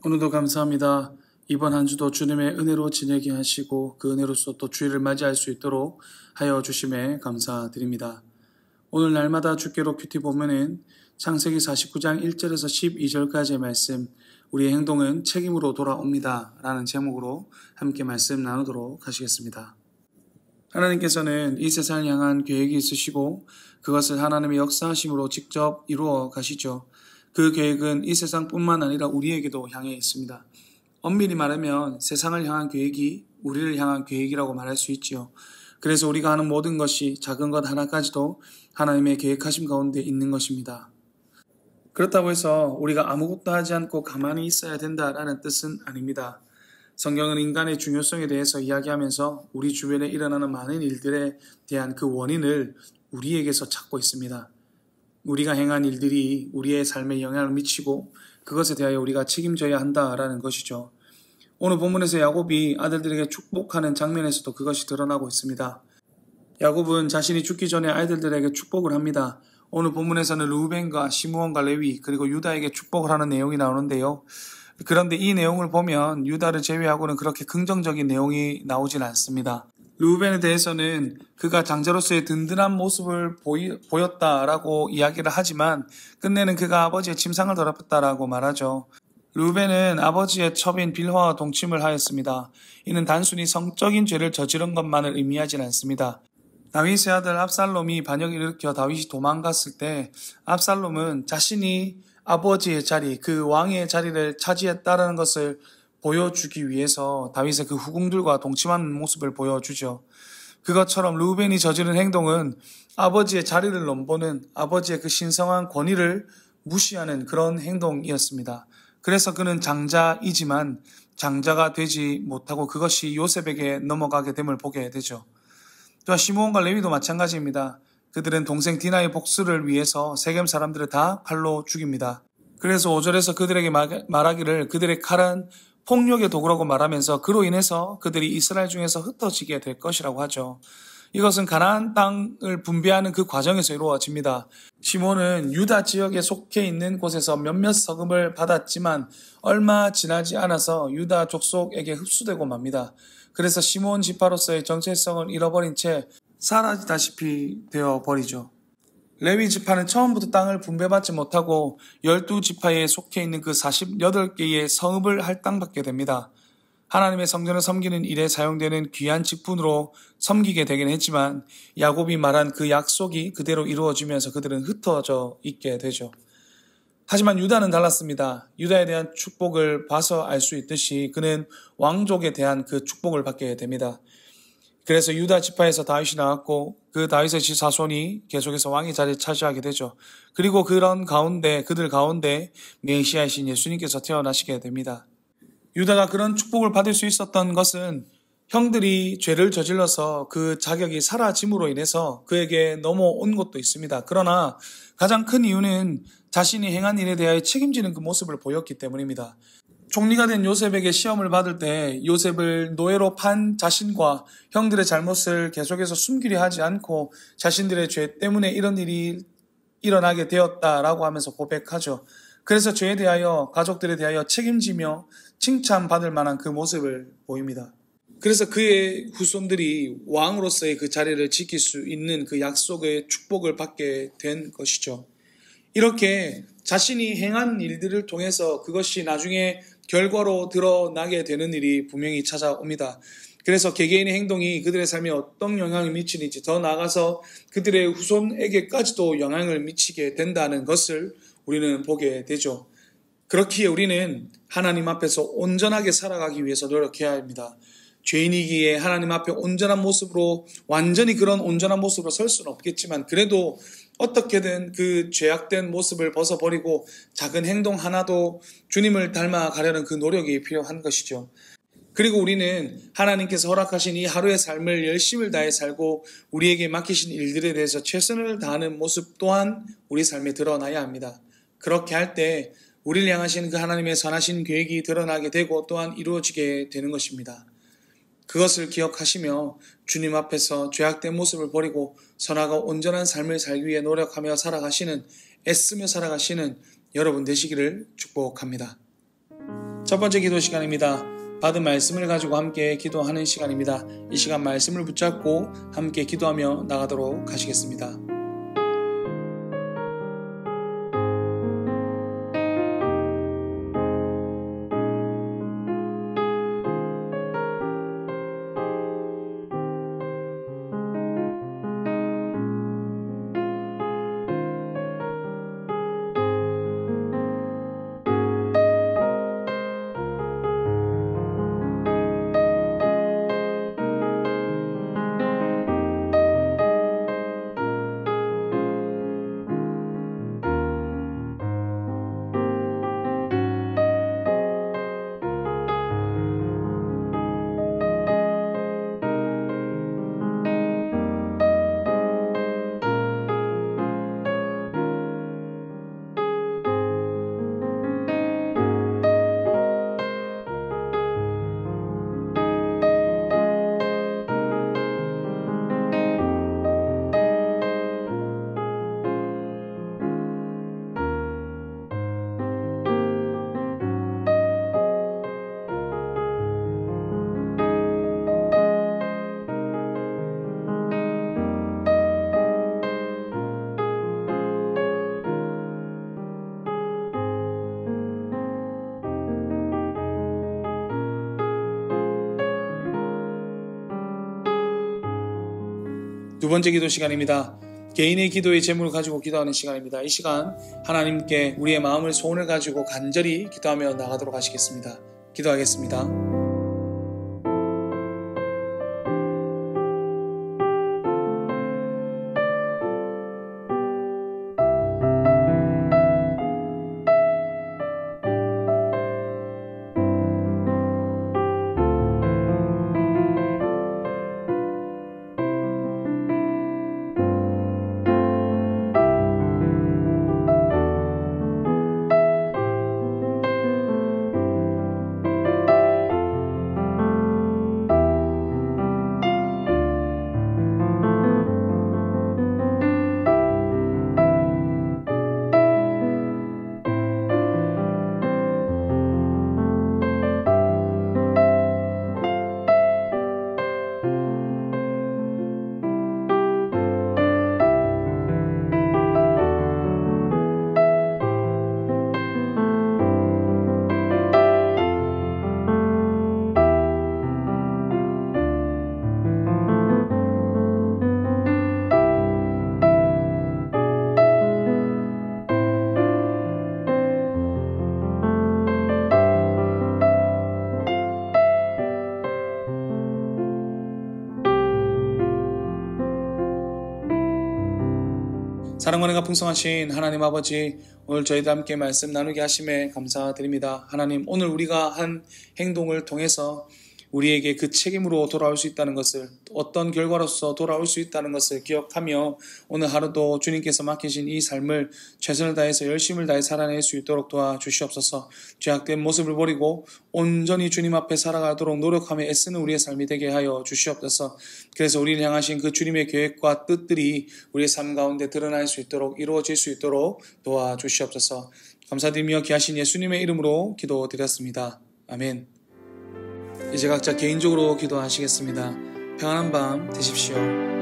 오늘도 감사합니다. 이번 한 주도 주님의 은혜로 지내게 하시고 그 은혜로서 또 주일을 맞이할 수 있도록 하여 주심에 감사드립니다. 오늘 날마다 주께로 큐티 보면은 창세기 49장 1절에서 12절까지의 말씀, 우리의 행동은 책임으로 돌아옵니다 라는 제목으로 함께 말씀 나누도록 하시겠습니다. 하나님께서는 이 세상을 향한 계획이 있으시고 그것을 하나님의 역사하심으로 직접 이루어 가시죠. 그 계획은 이 세상뿐만 아니라 우리에게도 향해 있습니다. 엄밀히 말하면 세상을 향한 계획이 우리를 향한 계획이라고 말할 수 있지요. 그래서 우리가 하는 모든 것이 작은 것 하나까지도 하나님의 계획하심 가운데 있는 것입니다. 그렇다고 해서 우리가 아무것도 하지 않고 가만히 있어야 된다라는 뜻은 아닙니다. 성경은 인간의 중요성에 대해서 이야기하면서 우리 주변에 일어나는 많은 일들에 대한 그 원인을 우리에게서 찾고 있습니다. 우리가 행한 일들이 우리의 삶에 영향을 미치고 그것에 대하여 우리가 책임져야 한다라는 것이죠. 오늘 본문에서 야곱이 아들들에게 축복하는 장면에서도 그것이 드러나고 있습니다. 야곱은 자신이 죽기 전에 아들들에게 축복을 합니다. 오늘 본문에서는 르우벤과 시므온과 레위 그리고 유다에게 축복을 하는 내용이 나오는데요. 그런데 이 내용을 보면 유다를 제외하고는 그렇게 긍정적인 내용이 나오진 않습니다. 르우벤에 대해서는 그가 장자로서의 든든한 모습을 보였다라고 이야기를 하지만 끝내는 그가 아버지의 침상을 더럽혔다라고 말하죠. 르우벤은 아버지의 첩인 빌하와 동침을 하였습니다. 이는 단순히 성적인 죄를 저지른 것만을 의미하진 않습니다. 다윗의 아들 압살롬이 반역을 일으켜 다윗이 도망갔을 때 압살롬은 자신이 아버지의 자리, 그 왕의 자리를 차지했다는 것을 보여주기 위해서 다윗의 그 후궁들과 동침하는 모습을 보여주죠. 그것처럼 르우벤이 저지른 행동은 아버지의 자리를 넘보는 아버지의 그 신성한 권위를 무시하는 그런 행동이었습니다. 그래서 그는 장자이지만 장자가 되지 못하고 그것이 요셉에게 넘어가게 됨을 보게 되죠. 또한 시므온과 레위도 마찬가지입니다. 그들은 동생 디나의 복수를 위해서 세겜 사람들을 다 칼로 죽입니다. 그래서 5절에서 그들에게 말하기를 그들의 칼은 폭력의 도구라고 말하면서 그로 인해서 그들이 이스라엘 중에서 흩어지게 될 것이라고 하죠. 이것은 가나안 땅을 분배하는 그 과정에서 이루어집니다. 시몬은 유다 지역에 속해 있는 곳에서 몇몇 서금을 받았지만 얼마 지나지 않아서 유다 족속에게 흡수되고 맙니다. 그래서 시몬 지파로서의 정체성을 잃어버린 채 사라지다시피 되어버리죠. 레위 지파는 처음부터 땅을 분배받지 못하고 12지파에 속해 있는 그 48개의 성읍을 할당받게 됩니다. 하나님의 성전을 섬기는 일에 사용되는 귀한 직분으로 섬기게 되긴 했지만 야곱이 말한 그 약속이 그대로 이루어지면서 그들은 흩어져 있게 되죠. 하지만 유다는 달랐습니다. 유다에 대한 축복을 봐서 알 수 있듯이 그는 왕족에 대한 그 축복을 받게 됩니다. 그래서 유다 지파에서 다윗이 나왔고 그 다윗의 지사손이 계속해서 왕의 자리를 차지하게 되죠. 그리고 그들 가운데 메시아이신 예수님께서 태어나시게 됩니다. 유다가 그런 축복을 받을 수 있었던 것은 형들이 죄를 저질러서 그 자격이 사라짐으로 인해서 그에게 넘어온 것도 있습니다. 그러나 가장 큰 이유는 자신이 행한 일에 대하여 책임지는 그 모습을 보였기 때문입니다. 총리가 된 요셉에게 시험을 받을 때 요셉을 노예로 판 자신과 형들의 잘못을 계속해서 숨기려 하지 않고 자신들의 죄 때문에 이런 일이 일어나게 되었다라고 하면서 고백하죠. 그래서 죄에 대하여 가족들에 대하여 책임지며 칭찬받을 만한 그 모습을 보입니다. 그래서 그의 후손들이 왕으로서의 그 자리를 지킬 수 있는 그 약속의 축복을 받게 된 것이죠. 이렇게 자신이 행한 일들을 통해서 그것이 나중에 결과로 드러나게 되는 일이 분명히 찾아옵니다. 그래서 개개인의 행동이 그들의 삶에 어떤 영향을 미치는지 더 나아가서 그들의 후손에게까지도 영향을 미치게 된다는 것을 우리는 보게 되죠. 그렇기에 우리는 하나님 앞에서 온전하게 살아가기 위해서 노력해야 합니다. 죄인이기에 하나님 앞에 온전한 모습으로 완전히 그런 온전한 모습으로 설 수는 없겠지만 그래도 어떻게든 그 죄악된 모습을 벗어버리고 작은 행동 하나도 주님을 닮아가려는 그 노력이 필요한 것이죠. 그리고 우리는 하나님께서 허락하신 이 하루의 삶을 열심을 다해 살고 우리에게 맡기신 일들에 대해서 최선을 다하는 모습 또한 우리 삶에 드러나야 합니다. 그렇게 할 때 우리를 향하신 그 하나님의 선하신 계획이 드러나게 되고 또한 이루어지게 되는 것입니다. 그것을 기억하시며 주님 앞에서 죄악된 모습을 버리고 선하고 온전한 삶을 살기 위해 노력하며 애쓰며 살아가시는 여러분 되시기를 축복합니다. 첫 번째 기도 시간입니다. 받은 말씀을 가지고 함께 기도하는 시간입니다. 이 시간 말씀을 붙잡고 함께 기도하며 나가도록 하시겠습니다. 두 번째 기도 시간입니다. 개인의 기도의 제물을 가지고 기도하는 시간입니다. 이 시간 하나님께 우리의 마음을 소원을 가지고 간절히 기도하며 나가도록 하시겠습니다. 기도하겠습니다. 사랑과 은혜가 풍성하신 하나님 아버지, 오늘 저희도 함께 말씀 나누게 하심에 감사드립니다. 하나님, 오늘 우리가 한 행동을 통해서 우리에게 그 책임으로 돌아올 수 있다는 것을, 어떤 결과로서 돌아올 수 있다는 것을 기억하며 오늘 하루도 주님께서 맡기신 이 삶을 최선을 다해서 열심을 다해 살아낼 수 있도록 도와주시옵소서. 죄악된 모습을 버리고 온전히 주님 앞에 살아가도록 노력하며 애쓰는 우리의 삶이 되게 하여 주시옵소서. 그래서 우리를 향하신 그 주님의 계획과 뜻들이 우리의 삶 가운데 드러날 수 있도록, 이루어질 수 있도록 도와주시옵소서. 감사드리며 귀하신 예수님의 이름으로 기도드렸습니다. 아멘. 이제 각자 개인적으로 기도하시겠습니다. 평안한 밤 되십시오.